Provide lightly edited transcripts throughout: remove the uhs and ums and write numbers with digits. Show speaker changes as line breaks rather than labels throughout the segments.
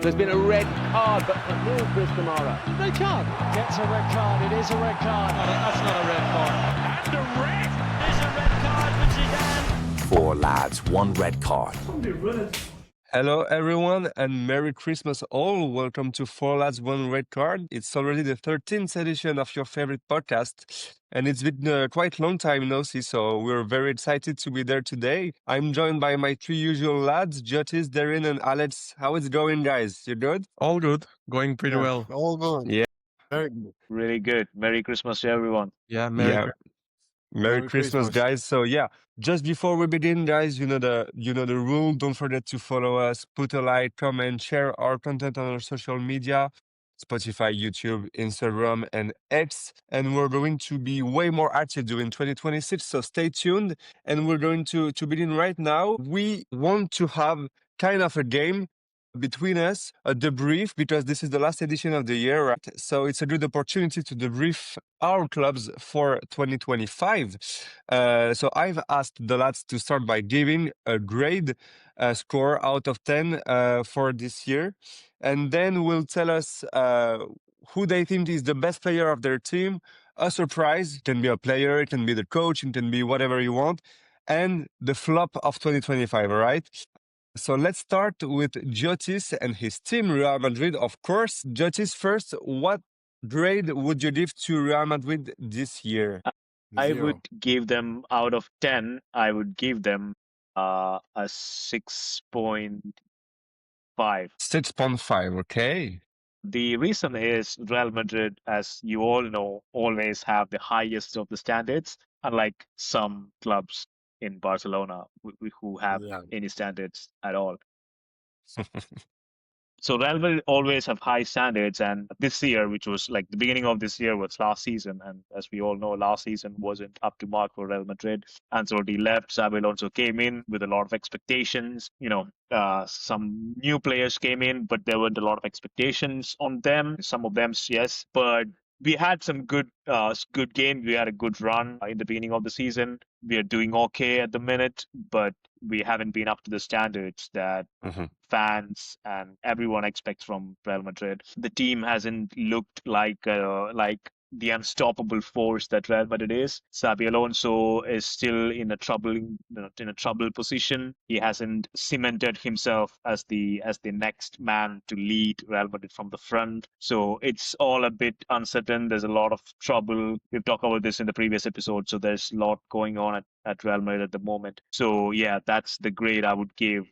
There's been a red card, but for who, Chris Kamara?
They can't. Gets a red card. It is a red card.
That's not a red card.
And a red is a red card for Zidane.
4 lads, 1 red card.
Hello everyone and Merry Christmas all. Welcome to 4 Lads 1 Red Card. It's already the 13th edition of your favorite podcast and it's been quite long time no see, so we're very excited to be there today. I'm joined by my 3 usual lads, Jotis, Darren and Alex. How is it going, guys? You good?
All good. Going pretty well.
All good.
Yeah.
Very good.
Really good. Merry Christmas to everyone.
Yeah,
Merry Christmas, guys. So yeah, just before we begin, guys, you know the rule. Don't forget to follow us, put a like, comment, share our content on our social media, Spotify, YouTube, Instagram, and X. And we're going to be way more active during 2026. So stay tuned. And we're going to begin right now. We want to have kind of a game between us, a debrief, because this is the last edition of the year, right? So it's a good opportunity to debrief our clubs for 2025. So I've asked the lads to start by giving a grade score out of 10 for this year. And then will tell us who they think is the best player of their team. A surprise, it can be a player, it can be the coach, it can be whatever you want. And the flop of 2025, all right? So let's start with Jotis and his team, Real Madrid. Of course, Jotis first, what grade would you give to Real Madrid this year?
I
0.
would give them, out of 10, I would give them a 6.5.
6.5, okay.
The reason is Real Madrid, as you all know, always have the highest of the standards, unlike some clubs in Barcelona who have any standards at all. So Real Madrid always have high standards, and this year, which was like the beginning of this year, was last season, and as we all know, last season wasn't up to mark for Real Madrid. Ancelotti left, Xabi Alonso came in with a lot of expectations. Some new players came in, but there weren't a lot of expectations on them. Some of them, yes, but we had some good games. We had a good run in the beginning of the season. We are doing okay at the minute, but we haven't been up to the standards that fans and everyone expects from Real Madrid. The team hasn't looked like the unstoppable force that Real Madrid is. Xabi Alonso is still in a troubled position. He hasn't cemented himself as the next man to lead Real Madrid from the front. So it's all a bit uncertain. There's a lot of trouble. We've talked about this in the previous episode. So there's a lot going on at Real Madrid at the moment. So yeah, that's the grade I would give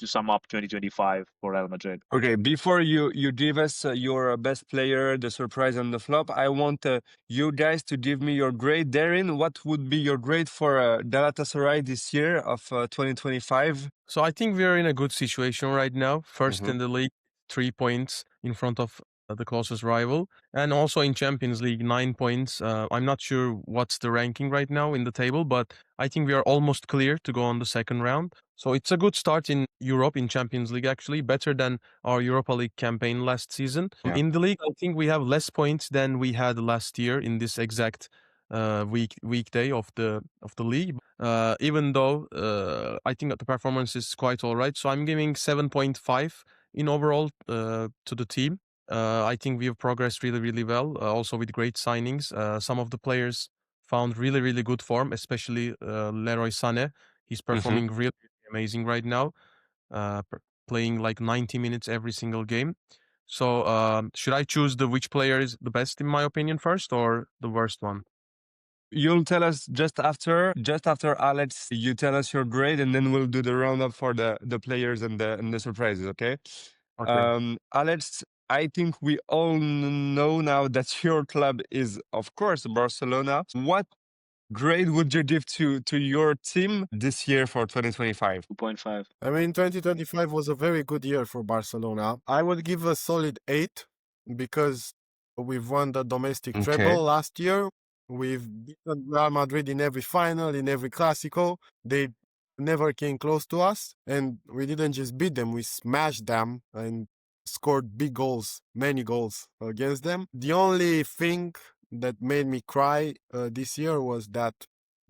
to sum up 2025 for Real Madrid.
Okay, before you give us your best player, the surprise and the flop, I want you guys to give me your grade. Darren, what would be your grade for Galatasaray this year of 2025?
So I think we are in a good situation right now. First in the league, 3 points in front of the closest rival, and also in Champions League, 9 points. I'm not sure what's the ranking right now in the table, but I think we are almost clear to go on the second round. So it's a good start in Europe, in Champions League, actually, better than our Europa League campaign last season.
Yeah.
In the league, I think we have less points than we had last year in this exact weekday of the league. Even though I think that the performance is quite all right. So I'm giving 7.5 in overall to the team. I think we have progressed really, really well, also with great signings. Some of the players found really, really good form, especially Leroy Sané. He's performing really amazing right now, playing like 90 minutes every single game. So should I choose which player is the best in my opinion first, or the worst one?
You'll tell us just after Alex, you tell us your grade, and then we'll do the roundup for the players and the surprises, okay? Alex, I think we all know now that your club is, of course, Barcelona. What grade would you give to your team this year for 2025?
2.5.
I mean, 2025 was a very good year for Barcelona. I would give a solid 8 because we've won the domestic treble last year. We've beaten Real Madrid in every final, in every Clásico. They never came close to us, and we didn't just beat them, we smashed them and scored big goals, many goals against them. The only thing that made me cry this year was that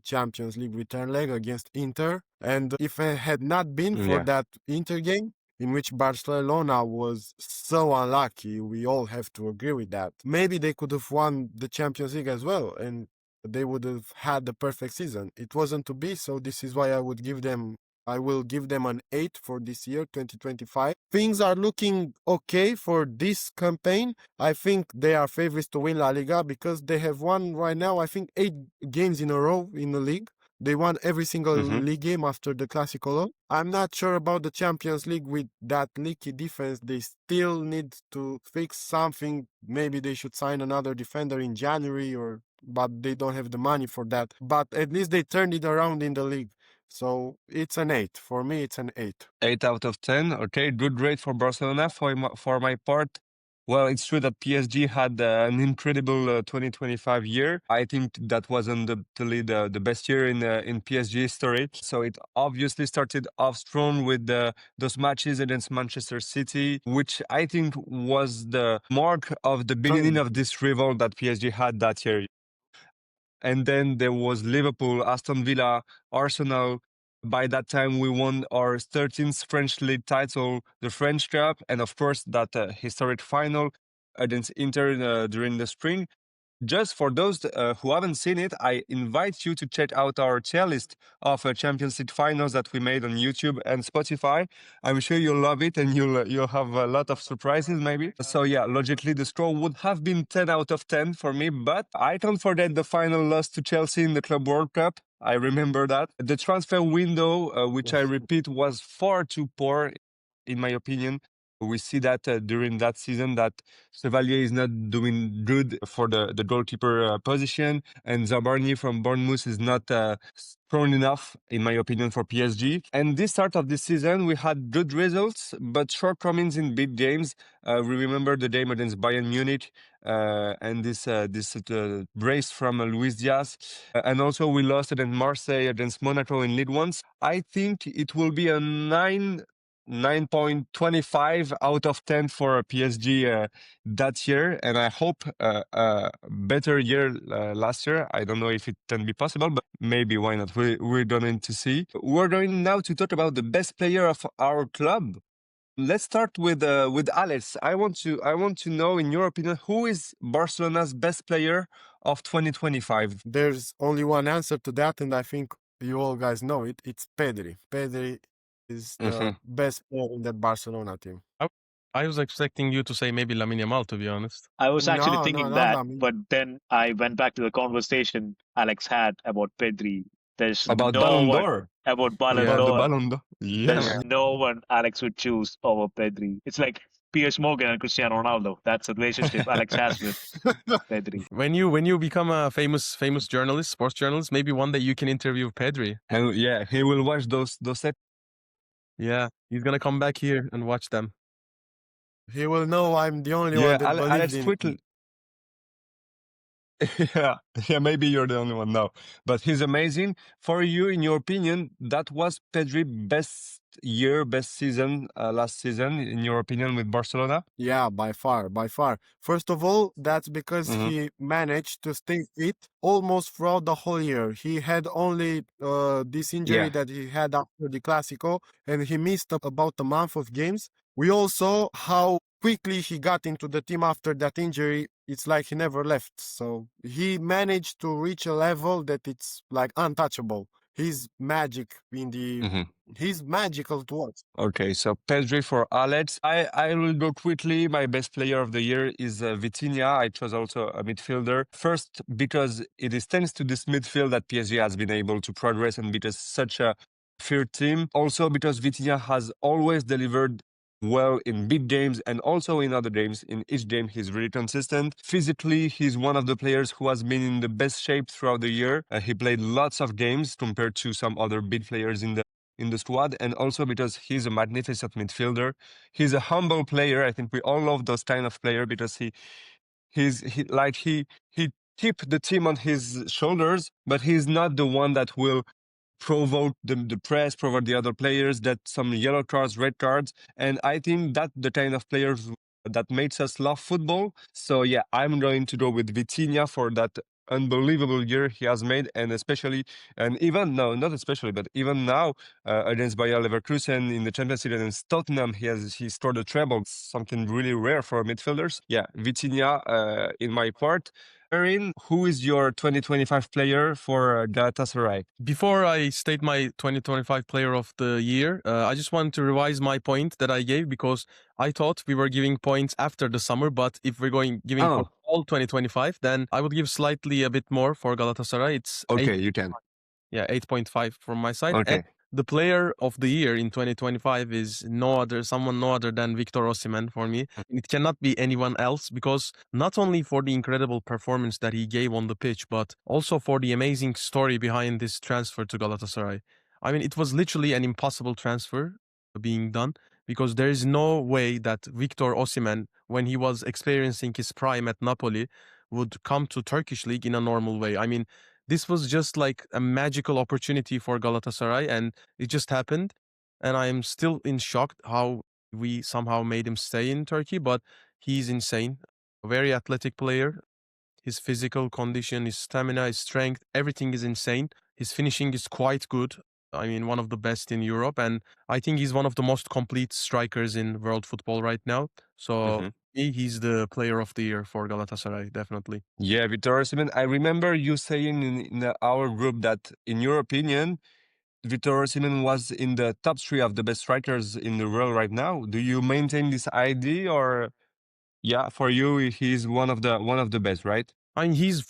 Champions League return leg against Inter. And if it had not been for that Inter game, in which Barcelona was so unlucky. We all have to agree with that. Maybe they could have won the Champions League as well, and they would have had the perfect season. It wasn't to be, so this is why I will give them an 8 for this year, 2025. Things are looking okay for this campaign. I think they are favorites to win La Liga because they have won right now, I think, 8 games in a row in the league. They won every single league game after the Clásico. I'm not sure about the Champions League with that leaky defense. They still need to fix something. Maybe they should sign another defender in January, but they don't have the money for that. But at least they turned it around in the league. So it's an 8. For me, it's an 8.
8 out of 10. Okay, good rate for Barcelona. For my part, well, it's true that PSG had an incredible 2025 year. I think that was undoubtedly the best year in PSG history. So it obviously started off strong with those matches against Manchester City, which I think was the mark of the beginning of this rival that PSG had that year. And then there was Liverpool, Aston Villa, Arsenal. By that time, we won our 13th French league title, the French Cup, and of course, that historic final against Inter during the spring. Just for those who haven't seen it, I invite you to check out our tier list of Champions League finals that we made on YouTube and Spotify. I'm sure you'll love it and you'll have a lot of surprises maybe. So yeah, logically the score would have been 10 out of 10 for me, but I can't forget the final loss to Chelsea in the Club World Cup. I remember that. The transfer window, which I repeat, was far too poor in my opinion. We see that during that season that Chevalier is not doing good for the goalkeeper position, and Zabarni from Bournemouth is not strong enough, in my opinion, for PSG. And this start of this season, we had good results, but shortcomings in big games. We remember the game against Bayern Munich and this brace from Luis Diaz. And also we lost against Marseille, against Monaco in League One. I think it will be a 9.25 out of 10 for PSG that year, and I hope a better year last year. I don't know if it can be possible, but maybe, why not? We're going to see. We're going now to talk about the best player of our club. Let's start with Alex. I want to know, in your opinion, who is Barcelona's best player of 2025?
There's only one answer to that, and I think you all guys know it. It's Pedri. Pedri is the best player in that Barcelona team.
I was expecting you to say maybe Lamine Yamal, to be honest.
I was actually
No,
thinking
not
that,
Lamine.
but then I went back to the conversation Alex had about Pedri. There's
About
no
Ballon
one
d'Or.
about Ballon
Yeah.
About the
d'Or.
Ballon d'Or. Yeah.
There's no one Alex would choose over Pedri. It's like Piers Morgan and Cristiano Ronaldo. That's the relationship Alex has with Pedri.
When you become a famous journalist, sports journalist, maybe one day you can interview Pedri.
And yeah, he will watch those
Yeah, he's gonna come back here and watch them.
He will know I'm the only one that believes
Alex
in
quickly. Yeah, maybe you're the only one now, but he's amazing. For you, in your opinion, that was Pedri's best season last season, in your opinion, with Barcelona?
Yeah, by far. First of all, that's because he managed to stay fit almost throughout the whole year. He had only this injury that he had after the Clásico, and he missed about a month of games. We all saw how quickly he got into the team after that injury. It's like he never left. So he managed to reach a level that it's like untouchable. He's magic in the... He's magical to watch.
Okay, so Pedri for Alex. I will go quickly. My best player of the year is Vitinha. I chose also a midfielder. First, because it is thanks to this midfield that PSG has been able to progress and because such a fair team. Also because Vitinha has always delivered well in big games and also in other games. In each game, he's really consistent. Physically, he's one of the players who has been in the best shape throughout the year. He played lots of games compared to some other big players in the squad, and also because he's a magnificent midfielder. He's a humble player. I think we all love those kind of player because he keep the team on his shoulders, but he's not the one that will provoke the press, provoke the other players, that some yellow cards, red cards. And I think that the kind of players that makes us love football. So yeah, I'm going to go with Vitinha for that unbelievable year he has made, and especially, and even no, not especially, but even now against Bayer Leverkusen in the Champions League against Tottenham, he scored a treble, something really rare for midfielders. Yeah, Vitinha in my part. Erin, who is your 2025 player for Galatasaray?
Before I state my 2025 player of the year, I just want to revise my point that I gave because I thought we were giving points after the summer, but if we're giving for all 2025, then I would give slightly a bit more for Galatasaray. It's
okay, you can.
Yeah, 8.5 from my side.
Okay.
And the player of the year in 2025 is someone no other than Victor Osimhen for me. It cannot be anyone else because not only for the incredible performance that he gave on the pitch, but also for the amazing story behind this transfer to Galatasaray. I mean, it was literally an impossible transfer being done because there is no way that Victor Osimhen, when he was experiencing his prime at Napoli, would come to Turkish league in a normal way. I mean, this was just like a magical opportunity for Galatasaray, and it just happened. And I am still in shock how we somehow made him stay in Turkey, but he's insane. A very athletic player. His physical condition, his stamina, his strength, everything is insane. His finishing is quite good. I mean, one of the best in Europe. And I think he's one of the most complete strikers in world football right now. So he's the player of the year for Galatasaray, definitely.
Yeah, Victor Osimhen. I remember you saying in our group that, in your opinion, Victor Osimhen was in the top 3 of the best strikers in the world right now. Do you maintain this idea, or yeah, for you he's one of the best, right?
I mean, he's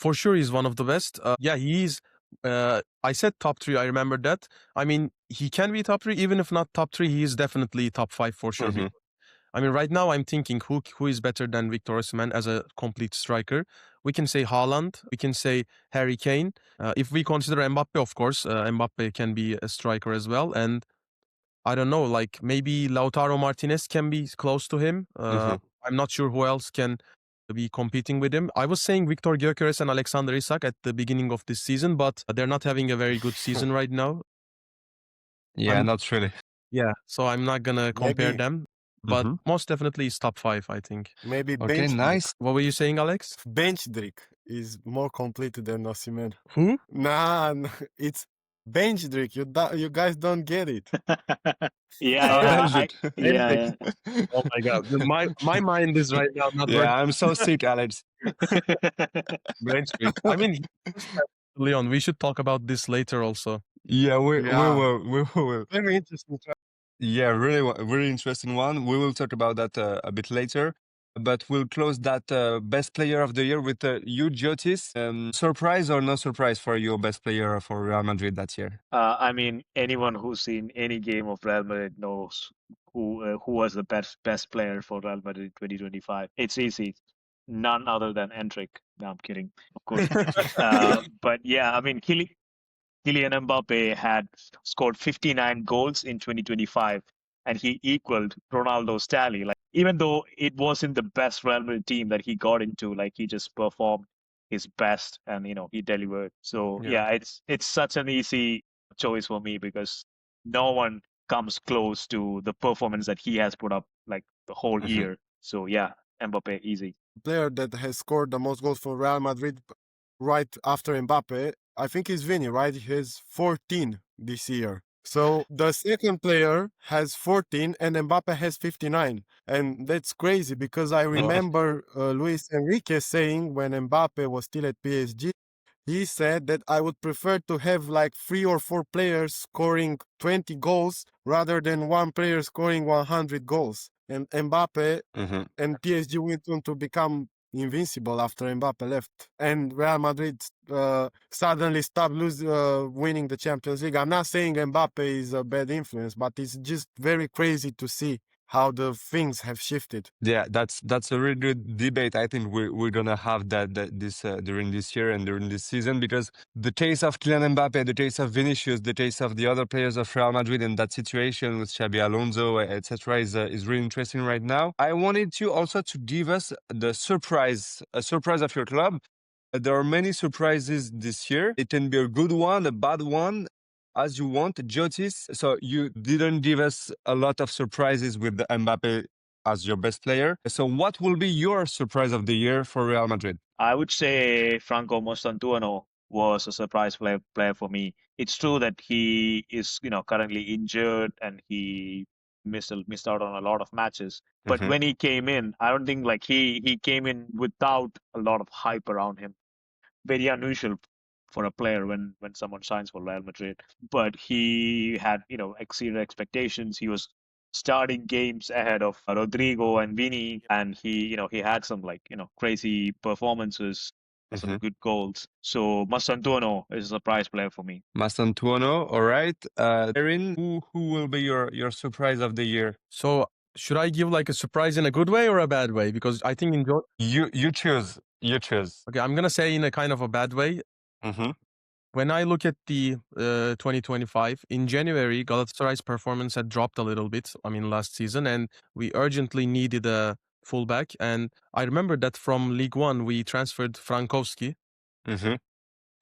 one of the best. Yeah, he's. I said top 3. I remember that. I mean, he can be top 3, even if not top 3. He is definitely top 5 for sure. I mean, right now I'm thinking who is better than Victor Osimhen as a complete striker. We can say Haaland. We can say Harry Kane. If we consider Mbappe, of course, Mbappe can be a striker as well. And I don't know, like maybe Lautaro Martinez can be close to him. I'm not sure who else can be competing with him. I was saying Victor Gyökeres and Alexander Isak at the beginning of this season, but they're not having a very good season right now.
Yeah, not really.
Yeah, so I'm not gonna compare them. But most definitely it's top 5, I think.
Maybe
Okay, nice.
What were you saying, Alex?
Benchtrick is more complete than Osimhen.
Who?
Nah, it's Benchtrick. You guys don't get it.
Yeah.
Oh my god, my mind is right now not
Yeah, I'm so sick, Alex.
Benchtrick. I mean, Leon, we should talk about this later also.
Yeah, we will.
Very interesting.
Yeah, really interesting one. We will talk about that a bit later. But we'll close that best player of the year with you, Jotis. Surprise or no surprise for you, best player for Real Madrid that year?
I mean, anyone who's seen any game of Real Madrid knows who was the best player for Real Madrid 2025. It's easy. None other than Endrick. No, I'm kidding, of course. But yeah, I mean, Kylian Mbappe had scored 59 goals in 2025, and he equaled Ronaldo's tally. Like, even though it wasn't the best Real Madrid team that he got into, like, he just performed his best and he delivered. So yeah, it's such an easy choice for me because no one comes close to the performance that he has put up like the whole year. So yeah, Mbappe, easy.
Player that has scored the most goals for Real Madrid right after Mbappe, I think is Vini, right? He has 14 this year. So the second player has 14 and Mbappe has 59. And that's crazy because I remember Luis Enrique saying when Mbappe was still at PSG, he said that I would prefer to have like 3 or 4 players scoring 20 goals rather than one player scoring 100 goals. And Mbappe and PSG went on to become invincible after Mbappe left. And Real Madrid suddenly stopped winning the Champions League. I'm not saying Mbappe is a bad influence, but it's just very crazy to see how the things have shifted.
Yeah, that's a really good debate. I think we're gonna have that during this year and during this season, because the case of Kylian Mbappe, the case of Vinicius, the case of the other players of Real Madrid in that situation with Xabi Alonso, etc., is really interesting right now. I wanted you also to give us a surprise of your club. There are many surprises this year. It can be a good one, a bad one, as you want, Jotis. So you didn't give us a lot of surprises with Mbappe as your best player. So what will be your surprise of the year for Real Madrid?
I would say Franco Mostantuono was a surprise player for me. It's true that he is, currently injured and he missed out on a lot of matches. But
Mm-hmm.
when he came in, I don't think like he came in without a lot of hype around him. Very unusual for a player when someone signs for Real Madrid. But he had, exceeded expectations. He was starting games ahead of Rodrigo and Vini, and he had some like, crazy performances, some
Mm-hmm.
good goals. So Mastantuono is a surprise player for me.
Mastantuono, all right. Erin, who will be your surprise of the year?
So should I give like a surprise in a good way or a bad way? Because I think
You choose. You choose.
okay, I'm gonna say in a kind of a bad way.
Mm-hmm.
When I look at the 2025, in January, Galatasaray's performance had dropped a little bit, I mean, last season, and we urgently needed a fullback. And I remember that from League One, we transferred Frankowski.
Mm-hmm.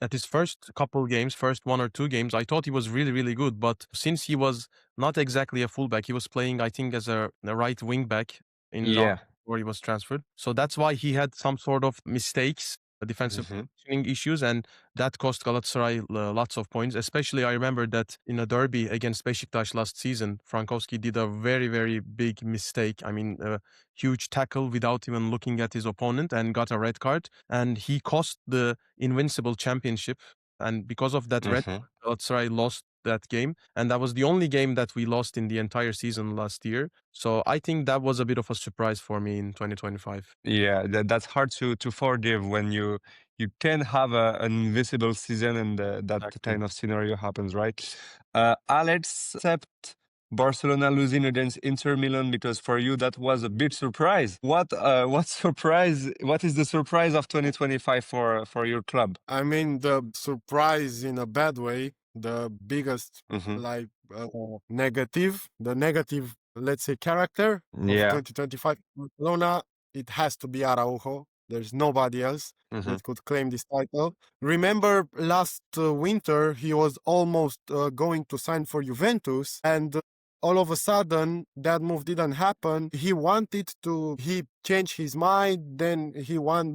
At his first couple games, first 1 or 2 games, I thought he was really, really good. But since he was not exactly a fullback, he was playing, I think, as a right wing back in
Yeah.
where he was transferred. So that's why he had some sort of mistakes, defensive
Mm-hmm.
positioning issues, and that cost Galatasaray lots of points. Especially, I remember that in a derby against Besiktas last season, Frankowski did a very, very big mistake. I mean, a huge tackle without even looking at his opponent and got a red card. And he cost the Invincible Championship. And because of that red,
Mm-hmm.
Galatasaray lost that game. And that was the only game that we lost in the entire season last year. So I think that was a bit of a surprise for me in 2025.
Yeah, that's hard to forgive when you can have an invisible season and that
Exactly.
kind of scenario happens, right? Alex, except Barcelona losing against Inter Milan, because for you that was a big surprise. What surprise? What is the surprise of 2025 for your club?
I mean, the surprise in a bad way, the biggest
Mm-hmm.
like negative, the negative, let's say, character of
Yeah.
2025 Barcelona, it has to be Araujo. There's nobody else
Mm-hmm.
that could claim this title. Remember last winter, he was almost going to sign for Juventus, and all of a sudden that move didn't happen. He changed his mind. Then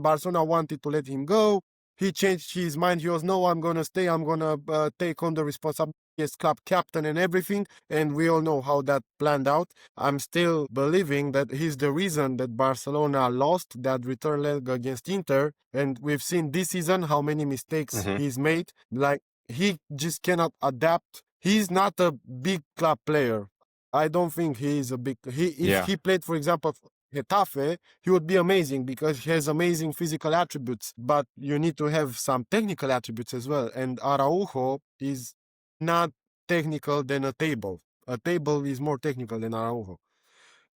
Barcelona wanted to let him go. He changed his mind. He was, no, I'm going to stay. I'm going to take on the responsibility as club captain and everything. And we all know how that planned out. I'm still believing that he's the reason that Barcelona lost that return leg against Inter. And we've seen this season how many mistakes
Mm-hmm.
he's made. Like, he just cannot adapt. He's not a big club player. I don't think he is a big. If he played, for example, Getafe, he would be amazing because he has amazing physical attributes. But you need to have some technical attributes as well. And Araujo is not technical than a table. A table is more technical than Araujo.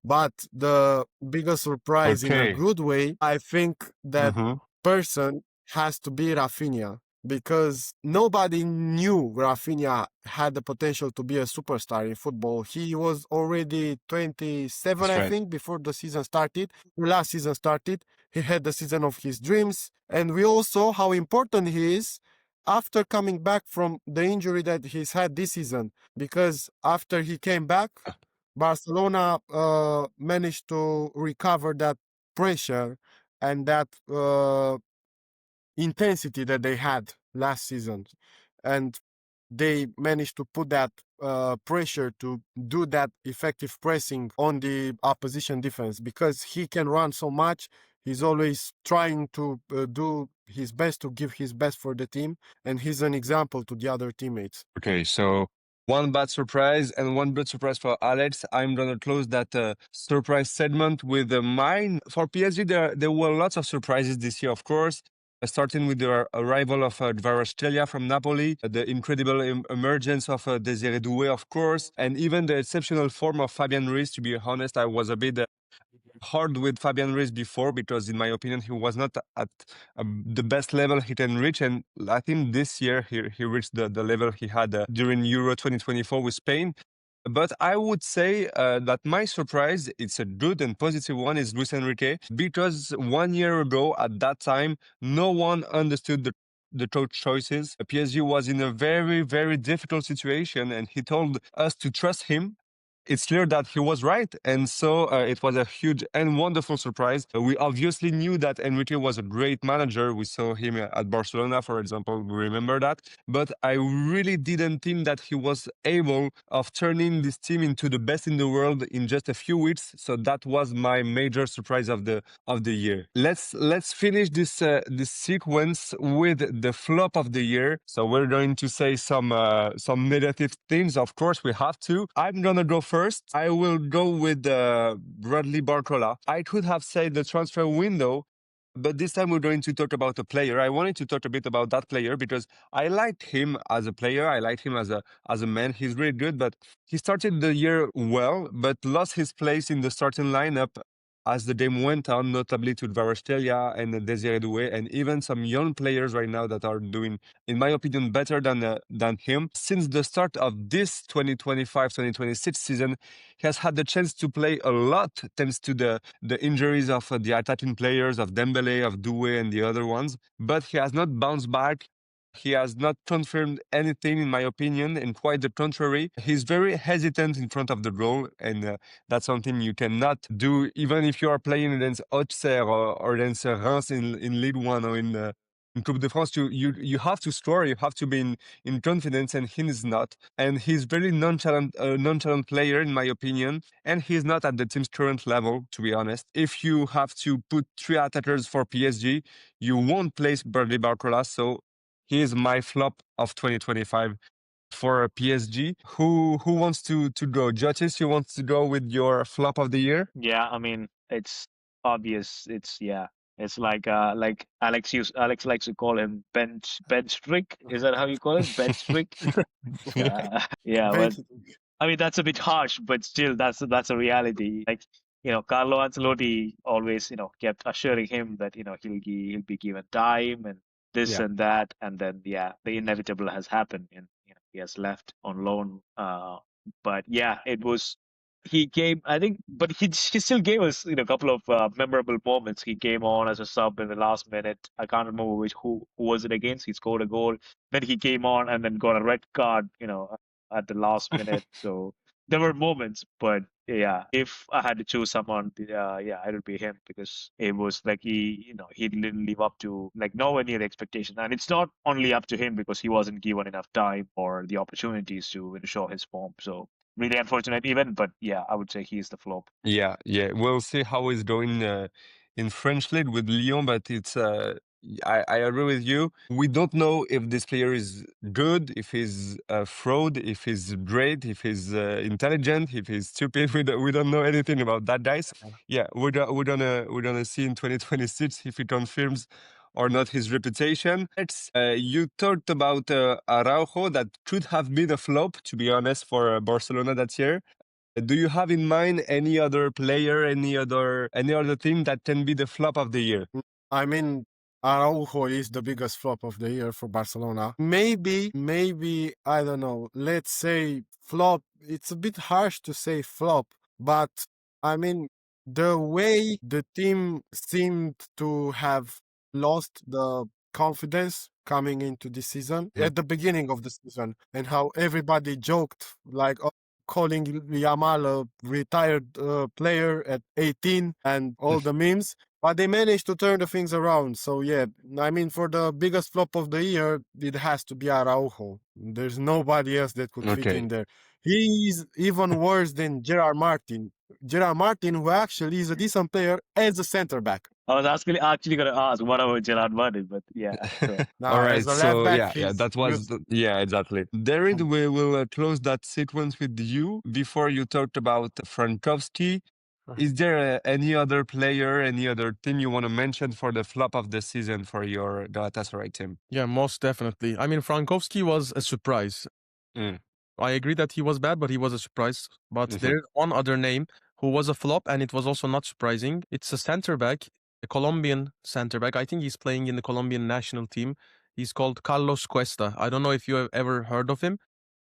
But the biggest surprise in a
Okay.
good way, I think that
Mm-hmm.
person has to be Rafinha, because nobody knew Rafinha had the potential to be a superstar in football. He was already 27,
That's
I
right.
think, before the season started. Last season started. He had the season of his dreams. And we all saw how important he is after coming back from the injury that he's had this season. Because after he came back, Barcelona managed to recover that pressure and that intensity that they had last season. And they managed to put that pressure to do that effective pressing on the opposition defense, because he can run so much. He's always trying to do his best to give his best for the team, and he's an example to the other teammates.
Okay, so one bad surprise and one good surprise for Alex. I'm gonna close that surprise segment with mine. For PSG, there were lots of surprises this year, of course. Starting with the arrival of Kvaratskhelia from Napoli, the incredible emergence of Desiré Doué, of course, and even the exceptional form of Fabian Ruiz. To be honest, I was a bit hard with Fabian Ruiz before, because in my opinion he was not at the best level he can reach, and I think this year he reached the level he had during Euro 2024 with Spain. But I would say that my surprise, it's a good and positive one, is Luis Enrique, because 1 year ago at that time no one understood the coach choices. PSG was in a very, very difficult situation, and he told us to trust him. it's clear that he was right. And so it was a huge and wonderful surprise. We obviously knew that Enrique was a great manager. We saw him at Barcelona, for example. We remember that. But I really didn't think that he was able of turning this team into the best in the world in just a few weeks. So that was my major surprise of the year. Let's finish this sequence with the flop of the year. So we're going to say some negative things. Of course, we have to. I'm gonna go first. I will go with Bradley Barcola. I could have said the transfer window, but this time we're going to talk about a player. I wanted to talk a bit about that player because I liked him as a player. I liked him as a man. He's really good, but he started the year well, but lost his place in the starting lineup as the game went on, notably to Kvaratskhelia and Desiré Doué, and even some young players right now that are doing, in my opinion, better than him. Since the start of this 2025-2026 season, he has had the chance to play a lot thanks to the injuries of the attacking players, of Dembele, of Doué, and the other ones. But he has not bounced back. He has not confirmed anything, in my opinion, and quite the contrary. He's very hesitant in front of the goal, and that's something you cannot do, even if you are playing against Auxerre or against Reims in Ligue 1 or in Coupe de France. You have to score, you have to be in confidence, and he is not. And he's very nonchalant player, in my opinion, and he's not at the team's current level, to be honest. If you have to put 3 attackers for PSG, you won't place Bradley Barcola, so he is my flop of 2025 for PSG. Who wants to go? Jotis, you want to go with your flop of the year?
Yeah, I mean, it's obvious. It's like Alex likes to call him bench trick. Is that how you call it? Bench trick? Yeah, but
Basically.
I mean that's a bit harsh, but still that's a reality. Like, Carlo Ancelotti always, kept assuring him that, he'll be given time and this
Yeah.
and that, and then the inevitable has happened, and he has left on loan. But yeah, it was he came, I think, but he still gave us, a couple of memorable moments. He came on as a sub in the last minute. I can't remember who was it against. He scored a goal. Then he came on and then got a red card, at the last minute. So there were moments, but yeah, if I had to choose someone, yeah, it would be him because it was like he didn't live up to like nowhere near the expectation, and it's not only up to him because he wasn't given enough time or the opportunities to show his form. So really unfortunate event, but yeah, I would say he's the flop.
Yeah. We'll see how it's going in French league with Lyon, but it's I agree with you. We don't know if this player is good, if he's a fraud, if he's great, if he's intelligent, if he's stupid. We don't know anything about that, guys. Yeah, we're gonna see in 2026 if he confirms or not his reputation. You talked about Araujo, that could have been a flop, to be honest, for Barcelona that year. Do you have in mind any other player, any other thing that can be the flop of the year?
I mean, Araujo is the biggest flop of the year for Barcelona. Maybe, I don't know. Let's say flop. It's a bit harsh to say flop, but I mean, the way the team seemed to have lost the confidence coming into the season at the beginning of the season, and how everybody joked like, oh, calling Yamal a retired player at 18 and all the memes. But they managed to turn the things around. So yeah, I mean, for the biggest flop of the year, it has to be Araujo. There's nobody else that could fit in there. He's even worse than Gerard Martin. Gerard Martin, who actually is a decent player as a center back.
I was actually going to ask what about Gerard Martin, but yeah. So.
Now,
All right,
as a
so
left back,
that was exactly. Darren, we will close that sequence with you. Before you talked about Frankowski, is there any other player, any other team you want to mention for the flop of the season for your Galatasaray team?
Yeah, most definitely. I mean, Frankowski was a surprise. I agree that he was bad, but he was a surprise. But there's one other name who was a flop, and it was also not surprising. It's a center back, a Colombian center back. I think he's playing in the Colombian national team. He's called Carlos Cuesta. I don't know if you have ever heard of him.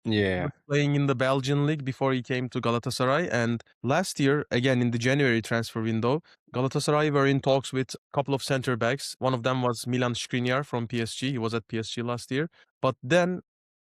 Yeah.
He was playing in the Belgian league before he came to Galatasaray. And last year, again in the January transfer window, Galatasaray were in talks with a couple of center backs. One of them was Milan Skriniar from PSG. He was at PSG last year. But then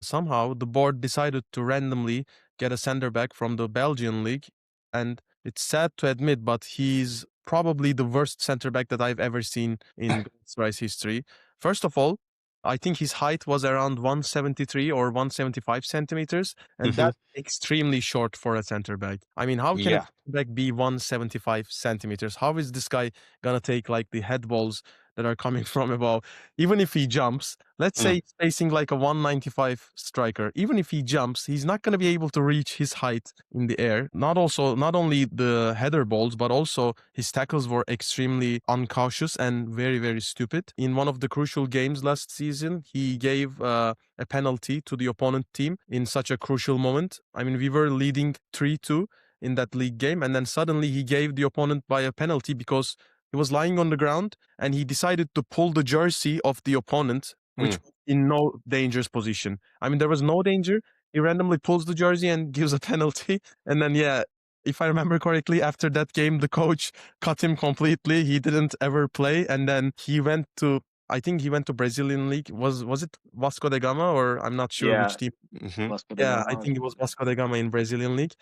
somehow the board decided to randomly get a center back from the Belgian league. And it's sad to admit, but he's probably the worst center back that I've ever seen in Galatasaray's history. First of all, I think his height was around 173 or 175 centimeters, and that's extremely short for a center back. I mean, how can a
Yeah.
center back be 175 centimeters? How is this guy gonna take like the head balls that are coming from above? Even if he jumps, let's say he's facing like a 195 striker. Even if he jumps, he's not gonna be able to reach his height in the air. Not only the header balls, but also his tackles were extremely uncautious and very, very stupid. In one of the crucial games last season, he gave a penalty to the opponent team in such a crucial moment. I mean, we were leading 3-2 in that league game, and then suddenly he gave the opponent by a penalty because he was lying on the ground and he decided to pull the jersey of the opponent, which was in no dangerous position. I mean, there was no danger. He randomly pulls the jersey and gives a penalty. And then, yeah, if I remember correctly, after that game, the coach cut him completely. He didn't ever play. And then he went to, I think he went to Brazilian league. Was it Vasco da Gama, or I'm not sure which team?
Vasco da
Yeah, I
Gama.
think it was Vasco da Gama in Brazilian league.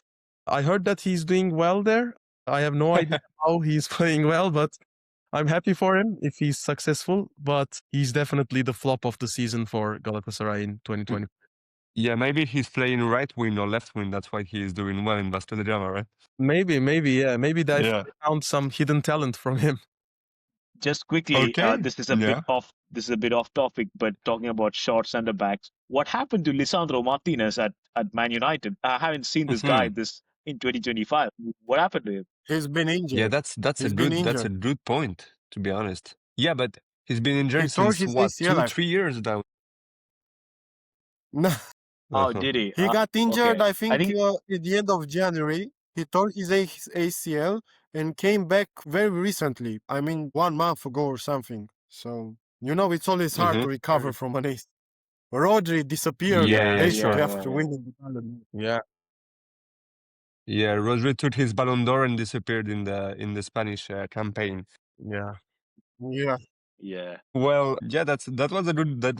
I heard that he's doing well there. I have no idea how he's playing well, but I'm happy for him if he's successful. But he's definitely the flop of the season for Galatasaray in 2020.
Yeah, maybe he's playing right wing or left wing. That's why he is doing well in Vasco da Gama, right?
Maybe, yeah. Maybe they
Yeah.
found some hidden talent from him.
Just quickly,
Okay.
this is a bit off topic, but talking about short centre backs, what happened to Lisandro Martinez at Man United? I haven't seen this guy in 2025. What happened to him?
He's been injured.
Yeah, that's
He's
a
been
good
injured.
point, to be honest. Yeah, but he's been injured
tore
since
his
what,
ACL, I
2-3 years now.
No,
Oh, did he?
he got injured,
okay.
I think, at the end of January. He tore his ACL and came back very recently. I mean, 1 month ago or something. So, it's always hard to recover from an ACL. Rodri disappeared basically after winning the Ballon d'Or.
Yeah.
Yeah, Rodri took his Ballon d'Or and disappeared in the Spanish campaign.
Yeah.
Yeah.
Yeah.
Well, yeah, that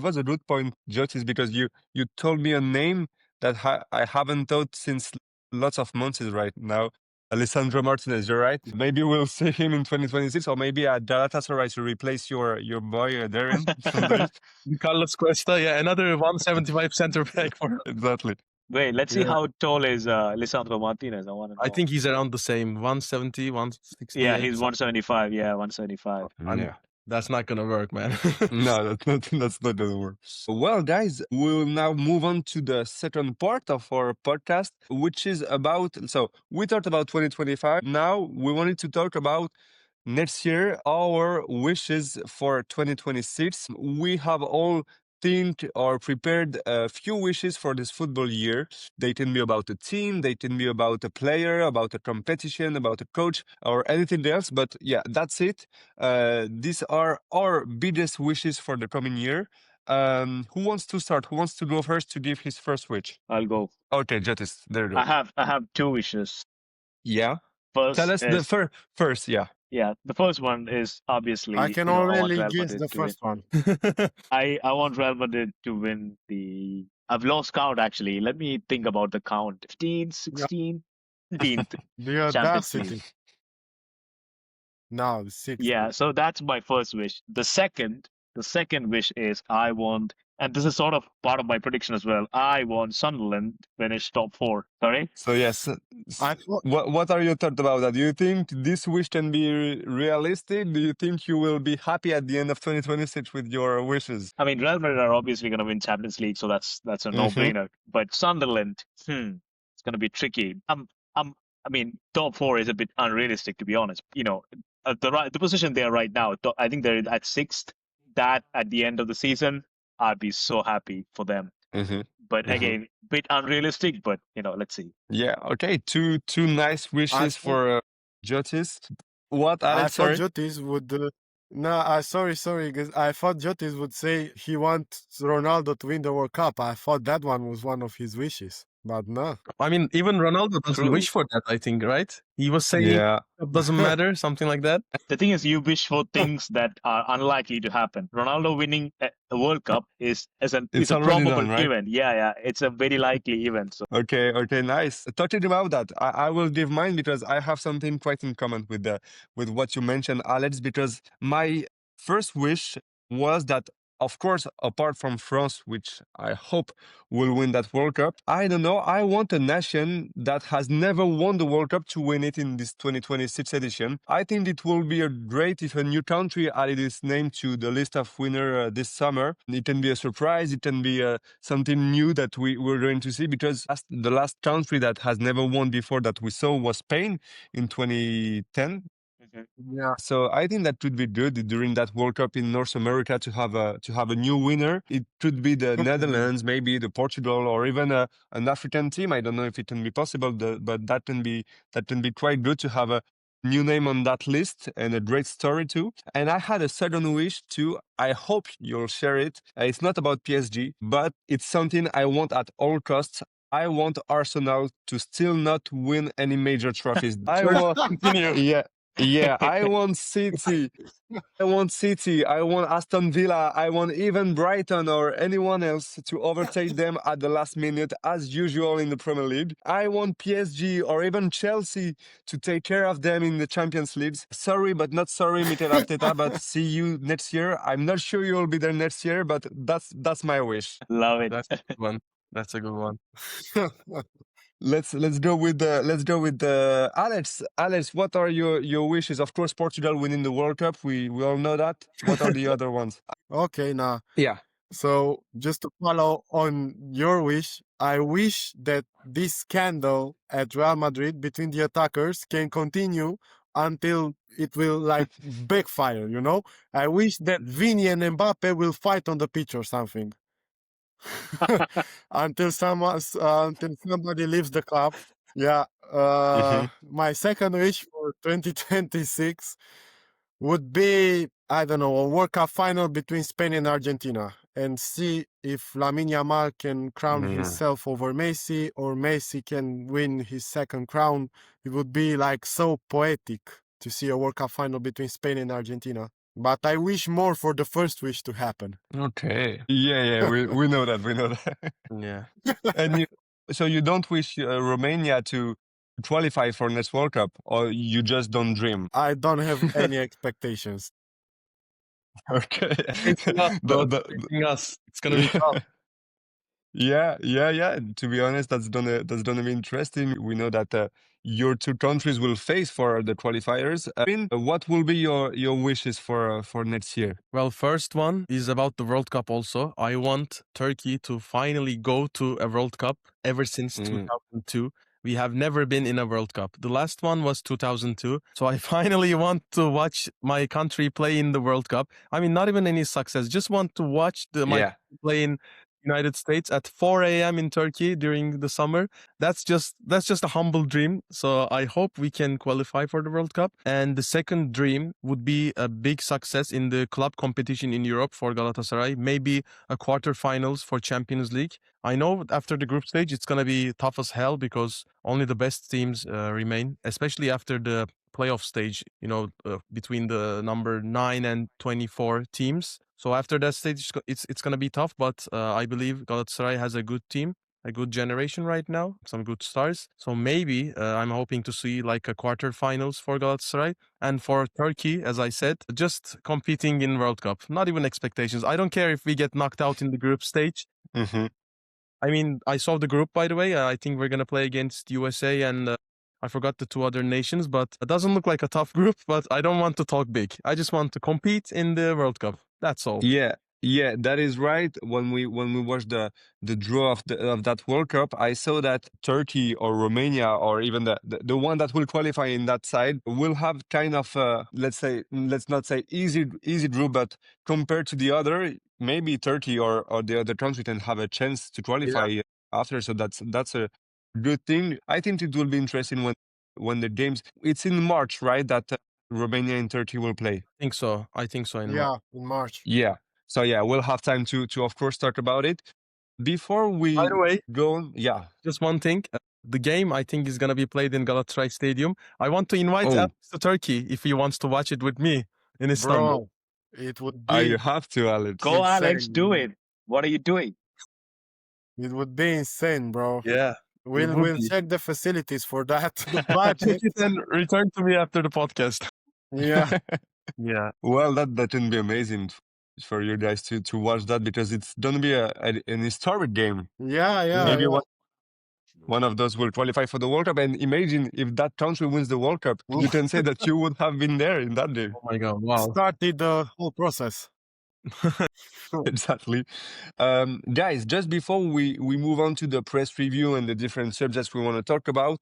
was a good point, Jotis, because you told me a name that I haven't thought since lots of months right now. Alessandro Martinez, you're right. Maybe we'll see him in 2026, or maybe at Galatasaray to replace your boy Darren.
Carlos Cuesta, yeah, another 175 center back for.
Exactly.
Wait, let's see how tall is Lisandro Martinez. I want to know.
I think he's around the same 170, 160.
Yeah, he's 175. Yeah, 175.
Yeah.
That's not gonna work, man.
No, that's not gonna work. Well, guys, we'll now move on to the second part of our podcast, which is about. So we talked about 2025. Now we wanted to talk about next year, our wishes for 2026. We have all think or prepared a few wishes for this football year. They can be about a team, they can be about a player, about a competition, about a coach, or anything else. But yeah, that's it. These are our biggest wishes for the coming year. Who wants to start? Who wants to go first to give his first wish?
I'll go.
Okay, Jotis, there you go.
I have 2 wishes.
Yeah.
First,
Tell us the first. Yeah.
Yeah, the first one is obviously.
I can only guess the first one.
I want Real Madrid to win the. I've lost count actually. Let me think about the count. 15, 16, 17th.
The audacity. No, the 6th.
Yeah, so that's my first wish. The second wish is I want, and this is sort of part of my prediction as well. I want Sunderland to finish top 4. Sorry.
So yes, what are your thoughts about that? Do you think this wish can be realistic? Do you think you will be happy at the end of 2026 with your wishes?
I mean, Real Madrid are obviously going to win Champions League, so that's a no-brainer. But Sunderland, it's going to be tricky. I mean, top 4 is a bit unrealistic, to be honest. The position they are right now, I think they're at 6th. That at the end of the season, I'd be so happy for them. But again, bit unrealistic. But let's see.
Yeah. Okay. Two nice wishes for Jotis. What, Alex?
I thought Jotis would. Sorry, because I thought Jotis would say he wants Ronaldo to win the World Cup. I thought that one was one of his wishes. But no.
I mean, even Ronaldo doesn't
True.
wish for that, I think, right? He was saying
Yeah.
it doesn't matter, something like that.
The thing is, you wish for things that are unlikely to happen. Ronaldo winning a World Cup is
It's
a
already
probable
done, right?
event. Yeah, it's a very likely event. So
Okay, nice. Talking about that, I will give mine because I have something quite in common with what you mentioned, Alex. Because my first wish was that, of course, apart from France, which I hope will win that World Cup, I don't know. I want a nation that has never won the World Cup to win it in this 2026 edition. I think it will be a great if a new country added its name to the list of winner this summer. It can be a surprise. It can be something new that we're going to see because the last country that has never won before that we saw was Spain in 2010.
Yeah.
So I think that could be good during that World Cup in North America to have a new winner. It could be the Netherlands, maybe the Portugal, or even an African team. I don't know if it can be possible, but that can be quite good to have a new name on that list and a great story too. And I had a second wish too. I hope you'll share it. It's not about PSG, but it's something I want at all costs. I want Arsenal to still not win any major trophies. I want,
Continue.
yeah, I want City. I want City. I want Aston Villa. I want even Brighton or anyone else to overtake them at the last minute, as usual in the Premier League. I want PSG or even Chelsea to take care of them in the Champions League. Sorry, but not sorry, Mikel Arteta. But see you next year. I'm not sure you'll be there next year, but that's my wish.
love it.
That's a good one. That's a good one.
Let's go with Alex. Alex, what are your wishes? Of course, Portugal winning the World Cup. We all know that. What are the other ones?
Okay, now.
Yeah.
So just to follow on your wish, I wish that this scandal at Real Madrid between the attackers can continue until it will like backfire, you know? I wish that Vini and Mbappe will fight on the pitch or something. until somebody leaves the club. Yeah. My second wish for 2026 would be, I don't know, a World Cup final between Spain and Argentina and see if Lamine Yamal can crown himself over Messi or Messi can win his second crown. It would be like so poetic to see a World Cup final between Spain and Argentina. But I wish more for the first wish to happen.
Okay. Yeah, we know that. We know that.
Yeah.
And so you don't wish Romania to qualify for next World Cup, or you just don't dream?
I don't have any expectations.
Okay.
Facing us, bro. Facing us. It's gonna be tough.
Yeah. To be honest, that's gonna be interesting. We know that your two countries will face for the qualifiers. What will be your wishes for next year?
Well, first one is about the World Cup also. I want Turkey to finally go to a World Cup ever since 2002. We have never been in a World Cup. The last one was 2002. So I finally want to watch my country play in the World Cup. I mean, not even any success. Just want to watch my country play in United States at 4 a.m. in Turkey during the summer. That's just a humble dream. So I hope we can qualify for the World Cup. And the second dream would be a big success in the club competition in Europe for Galatasaray. Maybe a quarterfinals for Champions League. I know after the group stage, it's going to be tough as hell because only the best teams remain, especially after the playoff stage, between the number 9 and 24 teams. So after that stage, it's going to be tough, but I believe Galatasaray has a good team, a good generation right now, some good stars. So maybe I'm hoping to see like a quarterfinals for Galatasaray. And for Turkey, as I said, just competing in World Cup, not even expectations. I don't care if we get knocked out in the group stage. I mean, I saw the group, by the way. I think we're going to play against USA and I forgot the two other nations, but it doesn't look like a tough group, but I don't want to talk big. I just want to compete in the World Cup. That's all.
Yeah, that is right. When we watched the draw of that World Cup, I saw that Turkey or Romania or even the one that will qualify in that side will have kind of let's not say easy draw, but compared to the other, maybe Turkey or the other country can have a chance to qualify after. So that's a good thing. I think it will be interesting when the games. It's in March, right? That Romania and Turkey will play.
I think so. In March.
In March.
Yeah. So yeah, we'll have time to of course talk about it. before
By
we
the way,
go on, yeah.
just one thing. The game, I think, is going to be played in Galatasaray Stadium. I want to invite
Oh,
Alex to Turkey if he wants to watch it with me in Istanbul.
Bro, it would
I
be
have to, Alex.
Go, Alex,
insane,
do
man.
it. What are you doing?
It would be insane, bro.
Yeah, it would
We'll
be.
check the facilities for that. The
Take
budget.
it and return to me after the podcast.
Yeah.
Yeah.
Well, that can be amazing for you guys to watch that because it's gonna be an historic game.
Yeah, yeah,
Maybe
yeah.
one of those will qualify for the World Cup. And imagine if that country wins the World Cup, you can say that you would have been there in that day.
Oh my God. Wow.
Started the whole process.
Exactly. Guys, just before we move on to the press review and the different subjects we want to talk about,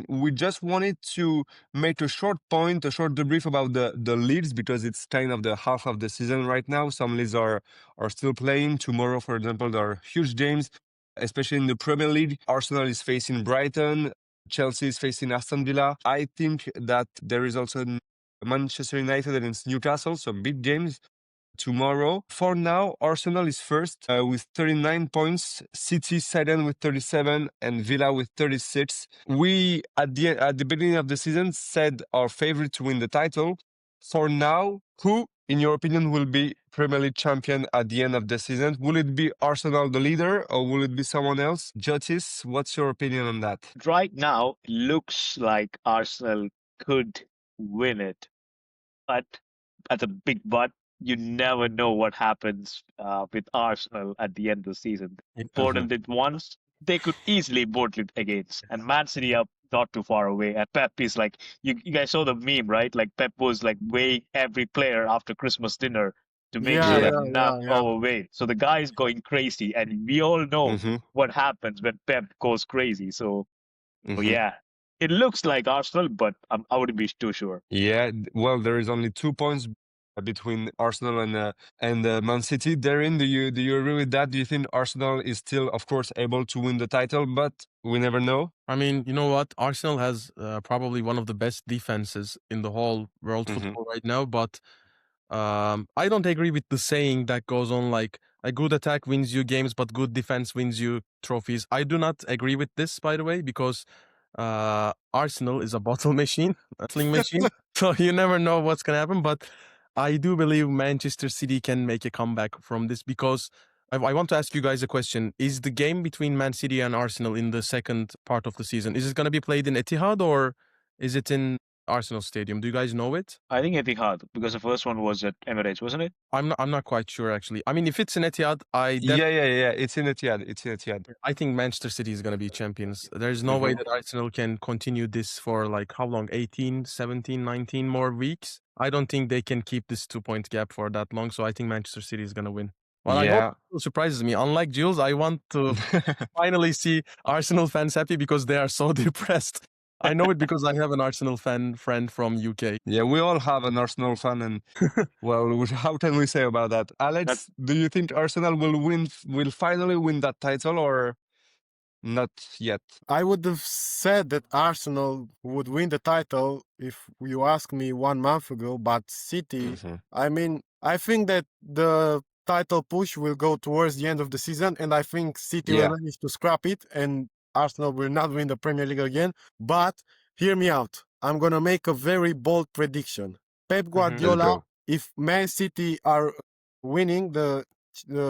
we just wanted to make a short debrief about the leagues because it's kind of the half of the season right now. Some leagues are still playing. Tomorrow, for example, there are huge games, especially in the Premier League. Arsenal is facing Brighton. Chelsea is facing Aston Villa. I think that there is also Manchester United against Newcastle, some big games tomorrow. For now, Arsenal is first with 39 points, City second with 37, and Villa with 36. We, at the beginning of the season, said our favorite to win the title. For now, who, in your opinion, will be Premier League champion at the end of the season? Will it be Arsenal, the leader, or will it be someone else? Jotis, what's your opinion on that?
Right now, it looks like Arsenal could win it, but at a big but, you never know what happens with Arsenal at the end of the season. Bottled it once, they could easily bottle it against. And Man City are not too far away. And Pep is like, you guys saw the meme, right? Like Pep was like weighing every player after Christmas dinner to make
Yeah,
sure
Yeah.
they're
yeah,
not
yeah, yeah.
overweight. So the guy is going crazy, and we all know
Mhm,
what happens when Pep goes crazy. So
mhm.
yeah, it looks like Arsenal, but I wouldn't be too sure.
Yeah, well, there is only 2 points between Arsenal and Man City. Darren, do you agree with that? Do you think Arsenal is still, of course, able to win the title, but we never know?
I mean, you know what? Arsenal has probably one of the best defenses in the whole world
Mhm.
football right now, but I don't agree with the saying that goes on like a good attack wins you games, but good defense wins you trophies. I do not agree with this, by the way, because Arsenal is a bottle machine, a bottling machine. So you never know what's gonna happen. But I do believe Manchester City can make a comeback from this because I want to ask you guys a question. Is the game between Man City and Arsenal in the second part of the season, is it gonna be played in Etihad or is it in Arsenal Stadium? Do you guys know it?
I think Etihad, because the first one was at Emirates, wasn't it?
I'm not quite sure actually. I mean, if it's in Etihad,
Yeah. It's in Etihad. It's in Etihad.
I think Manchester City is going to be champions. There's no way
Mhm.
that Arsenal can continue this for like how long? 18, 17, 19 more weeks. I don't think they can keep this 2 point gap for that long. So I think Manchester City is going to win. Well, I
Yeah.
hope it surprises me. Unlike Jules, I want to finally see Arsenal fans happy because they are so depressed. I know it because I have an Arsenal fan friend from UK.
Yeah, we all have an Arsenal fan, and well, how can we say about that? Alex, do you think Arsenal will finally win that title, or not yet?
I would have said that Arsenal would win the title if you asked me 1 month ago, but City,
Mhm.
I mean, I think that the title push will go towards the end of the season, and I think City
Yeah.
will manage to scrap it, and Arsenal will not win the Premier League again. But hear me out. I'm going to make a very bold prediction. Pep
Let's
Guardiola,
go.
if Man City are winning the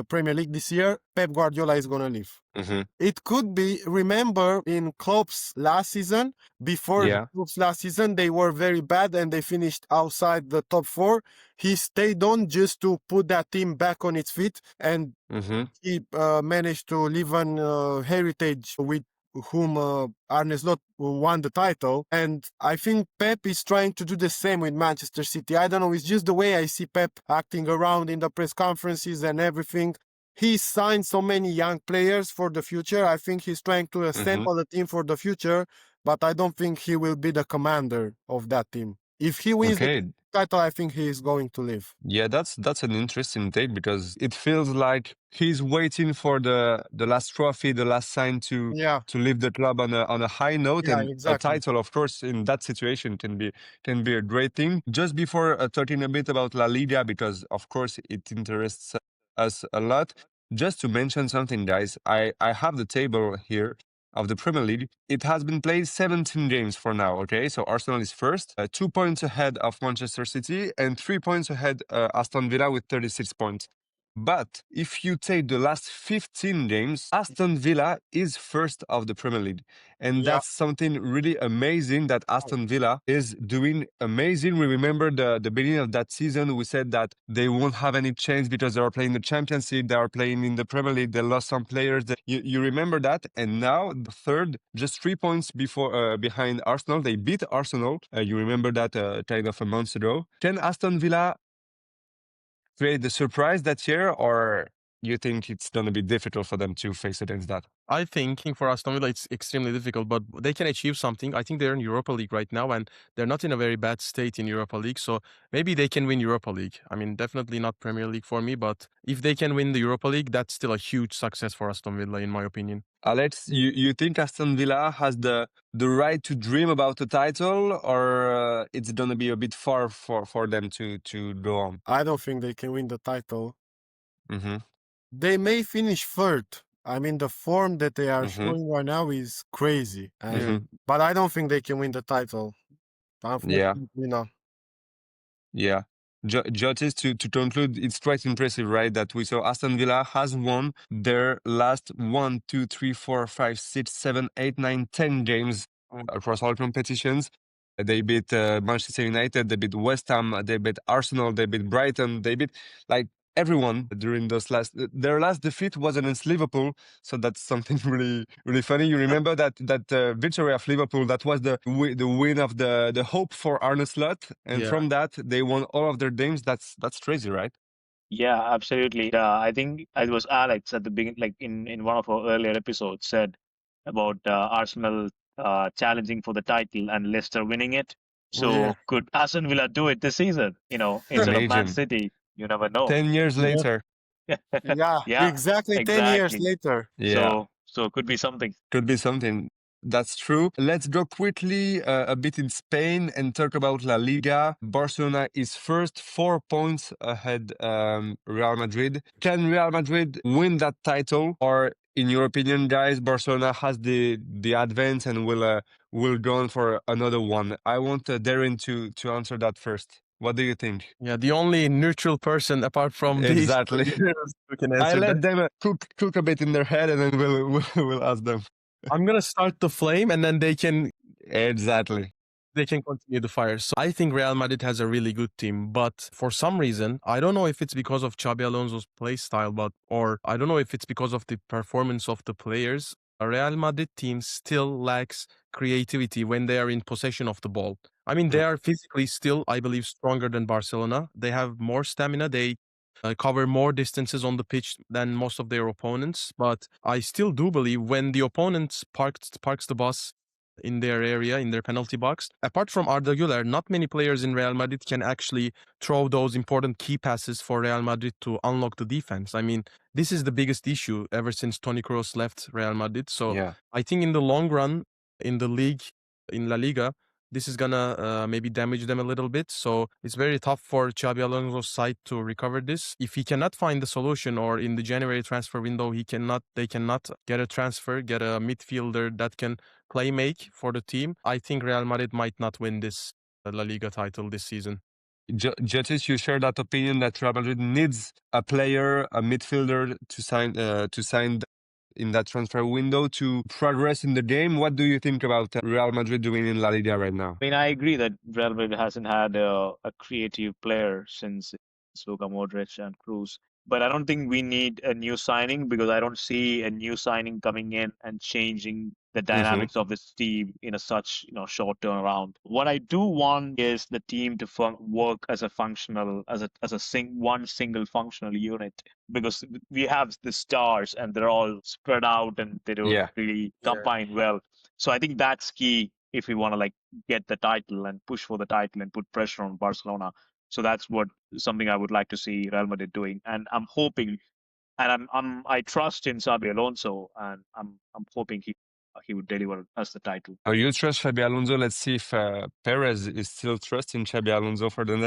Premier League this year, Pep Guardiola is going to leave.
Mhm.
It could be, remember in Klopp's last season, before
Yeah.
Klopp's last season, they were very bad and they finished outside the top four. He stayed on just to put that team back on its feet, and
Mhm.
he managed to leave an heritage with whom Arne Slot won the title. And I think Pep is trying to do the same with Manchester City. I don't know, it's just the way I see Pep acting around in the press conferences and everything. He signed so many young players for the future. I think he's trying to assemble a team for the future, but I don't think he will be the commander of that team. If he wins the
Okay.
title, I think he is going to leave.
Yeah, that's an interesting take because it feels like he's waiting for the last trophy, the last sign to
Yeah,
leave the club on a high note,
yeah,
and a
exactly.
title, of course, in that situation can be a great thing. Just before talking a bit about La Liga, because of course it interests us a lot. just to mention something, guys, I have the table here of the Premier League. It has been played 17 games for now, okay? So Arsenal is first, 2 points ahead of Manchester City, and 3 points ahead Aston Villa with 36 points. But if you take the last 15 games, Aston Villa is first of the Premier League. And
Yeah.
that's something really amazing that Aston Villa is doing amazing. We remember the beginning of that season, we said that they won't have any chance because they are playing the Champions League, they are playing in the Premier League, they lost some players. You remember that? And now the third, just 3 points behind Arsenal. They beat Arsenal. You remember that kind of a month ago. Can Aston Villa create the surprise that year, or you think it's going to be difficult for them to face against that?
I think for Aston Villa it's extremely difficult, but they can achieve something. I think they're in Europa League right now, and they're not in a very bad state in Europa League, so maybe they can win Europa League. I mean, definitely not Premier League for me, but if they can win the Europa League, that's still a huge success for Aston Villa, in my opinion.
Alex, you think Aston Villa has the right to dream about a title, or it's going to be a bit far for them to go on?
I don't think they can win the title.
Mm-hmm.
They may finish third. I mean, the form that they are
Mm-hmm.
showing right now is crazy. And,
Mm-hmm.
But I don't think they can win the title. Unfortunately, no.
Yeah. Jotis, to conclude, it's quite impressive, right? That we saw Aston Villa has won their last 1, 2, 3, 4, 5, 6, 7, 8, 9, 10 games across all competitions. They beat Manchester United, they beat West Ham, they beat Arsenal, they beat Brighton, they beat like everyone during those their last defeat was against Liverpool. So that's something really funny. You remember that victory of Liverpool? That was the win of the hope for Arne Slot, and
Yeah.
from that they won all of their games. That's crazy, right?
Yeah, absolutely. I think it was Alex at the beginning, like in one of our earlier episodes, said about Arsenal challenging for the title and Leicester winning it. So
Yeah.
could Aston Villa do it this season? Instead of Man
Imagine
City, you never know.
10 years
Yeah.
later.
Yeah,
Yeah,
exactly 10 years
exactly.
later.
Yeah.
So it could be something.
Could be something. That's true. Let's go quickly a bit in Spain and talk about La Liga. Barcelona is first, 4 points ahead Real Madrid. Can Real Madrid win that title, or in your opinion, guys, Barcelona has the advance and will go on for another one? I want Darren to answer that first. What do you think?
Yeah, the only neutral person apart from these
Exactly.
who can
I
answer
let
that.
them cook a bit in their head, and then we'll ask them.
I'm gonna start the flame, and then they can
Exactly.
continue the fire. So I think Real Madrid has a really good team, but for some reason, I don't know if it's because of Xabi Alonso's play style, or I don't know if it's because of the performance of the players. A Real Madrid team still lacks creativity when they are in possession of the ball. I mean, they are physically still, I believe, stronger than Barcelona. They have more stamina. They cover more distances on the pitch than most of their opponents. But I still do believe when the opponent parks the bus in their area, in their penalty box, apart from Arda Güler, not many players in Real Madrid can actually throw those important key passes for Real Madrid to unlock the defense. I mean, this is the biggest issue ever since Toni Kroos left Real Madrid. So
Yeah.
I think in the long run, in the league, in La Liga, this is gonna maybe damage them a little bit. So it's very tough for Xabi Alonso's side to recover this. If he cannot find the solution, or in the January transfer window, they cannot get a transfer, get a midfielder that can play make for the team, I think Real Madrid might not win this La Liga title this season.
Jotis, you share that opinion that Real Madrid needs a player, a midfielder to sign in that transfer window to progress in the game. What do you think about Real Madrid doing in La Liga right now?
I mean, I agree that Real Madrid hasn't had a creative player since Luka Modric and Cruz. But I don't think we need a new signing, because I don't see a new signing coming in and changing the dynamics of this team in a such short turnaround. What I do want is the team to work as a functional, one single functional unit, because we have the stars and they're all spread out and they don't really combine well. So I think that's key if we want to get the title and push for the title and put pressure on Barcelona. So that's something I would like to see Real Madrid doing, and I'm hoping, and I trust in Xabi Alonso, and I'm hoping he would deliver us the title.
Oh, you trust Xabi Alonso? Let's see if Perez is still trusting Xabi Alonso for the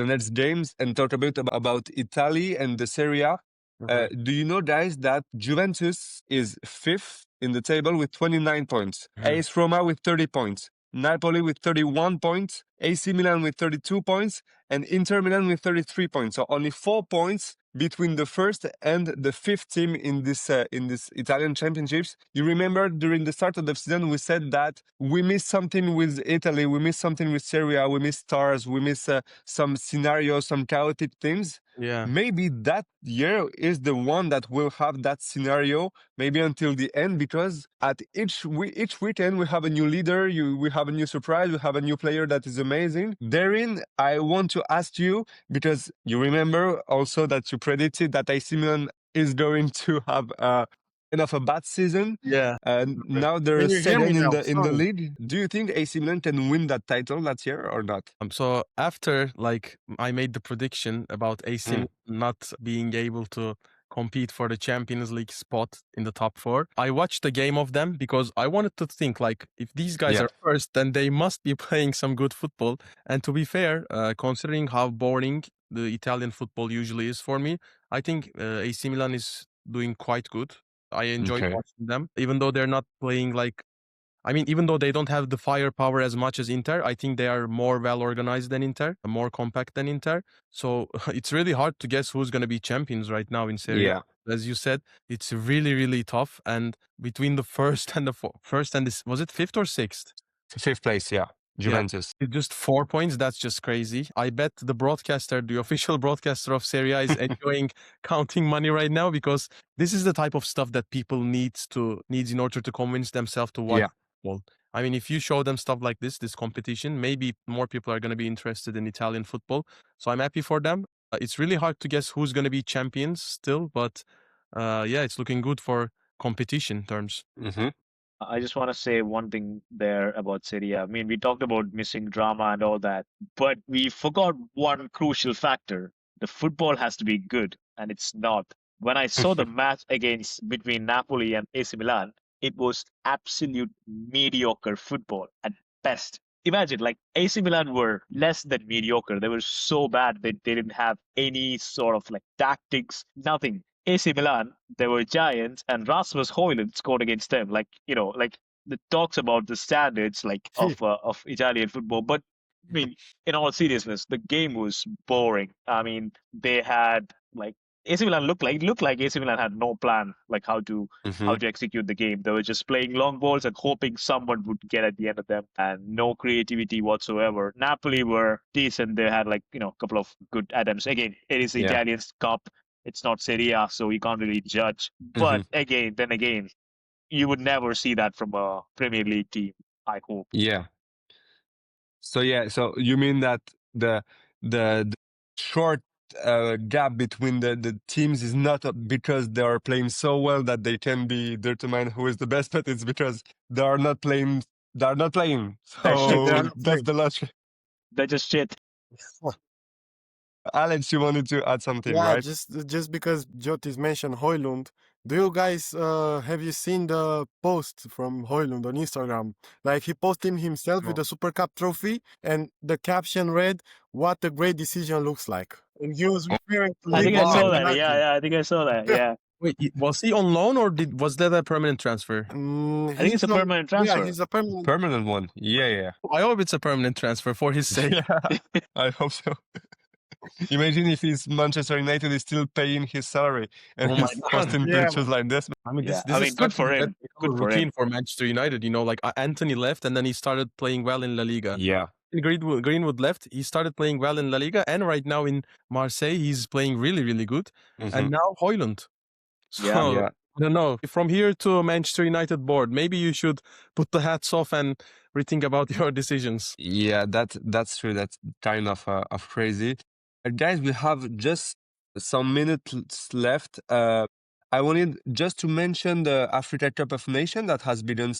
next games, and talk a bit about Italy and the Serie A. Do you know, guys, that Juventus is fifth in the table with 29 points, AS Roma with 30 points, Napoli with 31 points, AC Milan with 32 points, and Inter Milan with 33 points. So only 4 points between the first and the fifth team in this Italian championships. You remember during the start of the season, we said that we missed something with Italy, we missed something with Serie A, we missed stars, we missed some scenarios, some chaotic things.
Yeah.
Maybe that year is the one that will have that scenario, maybe until the end, because at each weekend we have a new leader, we have a new surprise, we have a new player that is amazing. Therein, I want to ask you, because you remember also that you predicted that AC Milan is going to have kind of a bad season.
Yeah.
Now they're
Can you hear me
second in
now?
the
Sorry.
league. Do you think AC Milan can win that title that year or not?
So after I made the prediction about AC Milan not being able to compete for the Champions League spot in the top 4, I watched a game of them because I wanted to think if these guys
Yeah.
are first, then they must be playing some good football. And to be fair, considering how boring the Italian football usually is for me, I think AC Milan is doing quite good. I enjoyed
Okay.
watching them, even though they're not playing even though they don't have the firepower as much as Inter, I think they are more well organized than Inter, more compact than Inter. So it's really hard to guess who's going to be champions right now in Serie A.
Yeah.
As you said, it's really, really tough. And between the first and was it fifth or sixth?
Fifth place, yeah. Juventus.
Yeah, just 4 points. That's just crazy. I bet the official broadcaster of Serie A is enjoying counting money right now, because this is the type of stuff that people needs in order to convince themselves to watch.
Yeah.
Football. I mean, if you show them stuff like this competition, maybe more people are going to be interested in Italian football. So I'm happy for them. It's really hard to guess who's going to be champions still, but yeah, it's looking good for competition terms.
Mm-hmm.
I just want to say one thing there about Serie A. I mean, we talked about missing drama and all that, but we forgot one crucial factor. The football has to be good, and it's not. When I saw the match between Napoli and AC Milan, it was absolute mediocre football at best. Imagine, AC Milan were less than mediocre. They were so bad that they didn't have any sort of tactics, nothing. AC Milan, they were giants, and Rasmus Højlund scored against them. The talks about the standards of Italian football. But I mean, in all seriousness, the game was boring. I mean, they had AC Milan looked like AC Milan had no plan how to execute the game. They were just playing long balls and hoping someone would get at the end of them, and no creativity whatsoever. Napoli were decent. They had a couple of good attempts. Again, it is the Italian Cup. It's not Serie A, so you can't really judge. But again, you would never see that from a Premier League team, I hope.
Yeah. So you mean that the short gap between the teams is not because they are playing so well that they can be determined who is the best, but it's because they are not playing. They are not playing. So that's the logic.
They're just shit.
Alex, you wanted to add something,
Yeah,
right?
just because Jotis mentioned Højlund, do you guys have you seen the post from Højlund on Instagram? He posted himself with the Super Cup trophy, and the caption read, "What a great decision looks like." And he was referring to
I think I
Liga
saw
and
that. Yeah, I think I saw that. Yeah.
Wait, was he on loan or was that a permanent transfer?
I think it's a permanent transfer.
Yeah, he's a
Permanent one. Yeah.
I hope it's a permanent transfer for his sake.
Yeah, I hope so. Imagine if he's Manchester United is still paying his salary and
Oh my
he's
God.
posting pictures like this.
I mean, this
I mean,
is
good for
starting to
him.
get
Good
a
for
routine
him.
for Manchester United. Anthony left and then he started playing well in La Liga.
Yeah.
Greenwood left. He started playing well in La Liga, and right now in Marseille, he's playing really, really good. And now Højlund. So
Yeah.
I don't know. From here to Manchester United board, maybe you should put the hats off and rethink about your decisions.
Yeah, that's true. That's kind of crazy. Guys, we have just some minutes left. I wanted just to mention the Africa Cup of Nations that has begun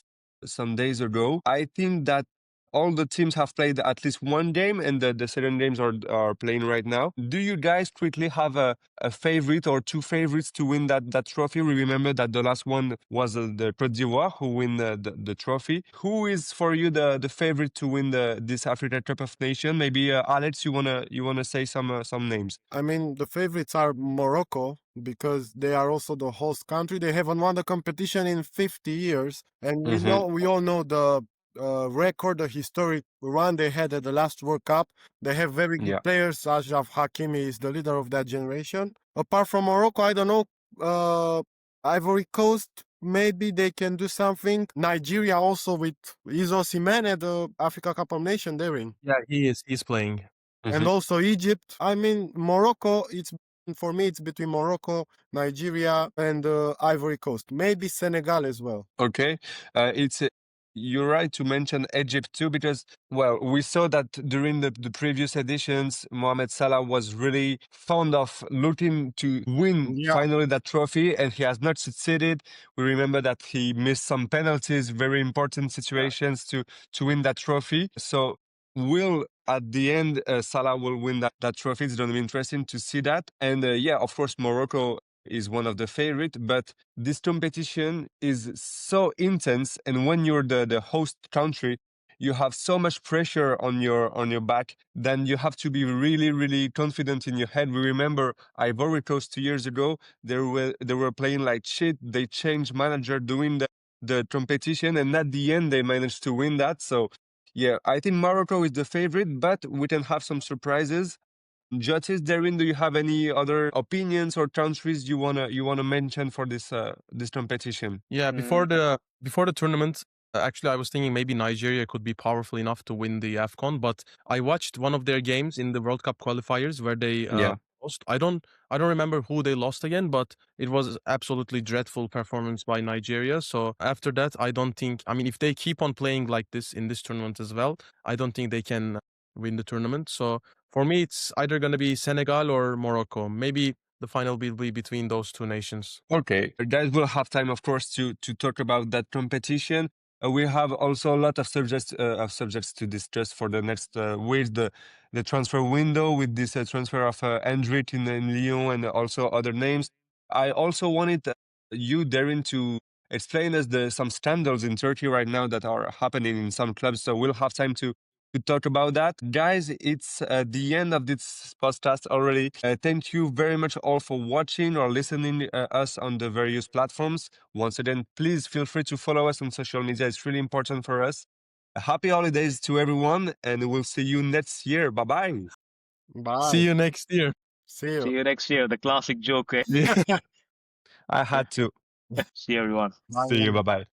some days ago. I think that all the teams have played at least one game, and the 7 games are playing right now. Do you guys quickly have a favorite or two favorites to win that trophy? We remember that the last one was the Côte d'Ivoire who win the trophy. Who is for you the favorite to win this Africa Cup of Nations? Maybe Alex, you wanna say some names?
I mean, the favorites are Morocco because they are also the host country. They haven't won the competition in 50 years, and we all know the record, the historic run they had at the last World Cup. They have very good players. Ashraf Hakimi is the leader of that generation. Apart from Morocco, I don't know. Ivory Coast, maybe they can do something. Nigeria also with Izo Osimhen at the Africa Cup of Nations they're in.
Yeah, he's playing.
And also Egypt. I mean, Morocco, for me, it's between Morocco, Nigeria, and Ivory Coast. Maybe Senegal as well.
Okay, you're right to mention Egypt too, because, well, we saw that during the previous editions, Mohamed Salah was really fond of looking to win finally that trophy, and he has not succeeded. We remember that he missed some penalties, very important situations to win that trophy. So at the end, Salah will win that trophy. It's going to be interesting to see that. And yeah, of course, Morocco is one of the favorite, but this competition is so intense, and when you're the host country, you have so much pressure on your back. Then you have to be really, really confident in your head. We remember Ivory Coast 2 years ago. They were playing like shit. They changed manager doing the competition, and at the end they managed to win that. So yeah, I think Morocco is the favorite, but we can have some surprises. Judges, Darren, do you have any other opinions or countries you wanna mention for this competition?
Yeah, before the tournament, actually, I was thinking maybe Nigeria could be powerful enough to win the AFCON, but I watched one of their games in the World Cup qualifiers where they lost. I don't remember who they lost again, but it was absolutely dreadful performance by Nigeria. So after that, I don't think. I mean, if they keep on playing like this in this tournament as well, I don't think they can win the tournament. So for me, it's either going to be Senegal or Morocco. Maybe the final will be between those two nations.
Okay, guys, we'll have time, of course, to talk about that competition. We have also a lot of subjects to discuss for the next week. The transfer window with this transfer of Hendrik in Lyon and also other names. I also wanted you, Darren, to explain us some scandals in Turkey right now that are happening in some clubs. So we'll have time to talk about that. Guys, it's the end of this podcast already. Thank you very much all for watching or listening us on the various platforms. Once again, please feel free to follow us on social media. It's really important for us. Happy holidays to everyone, and we'll see you next year. Bye-bye.
Bye.
See you next year.
See you.
See you next year. The classic joke.
Yeah.
I had to.
See you, everyone.
See you. Bye-bye.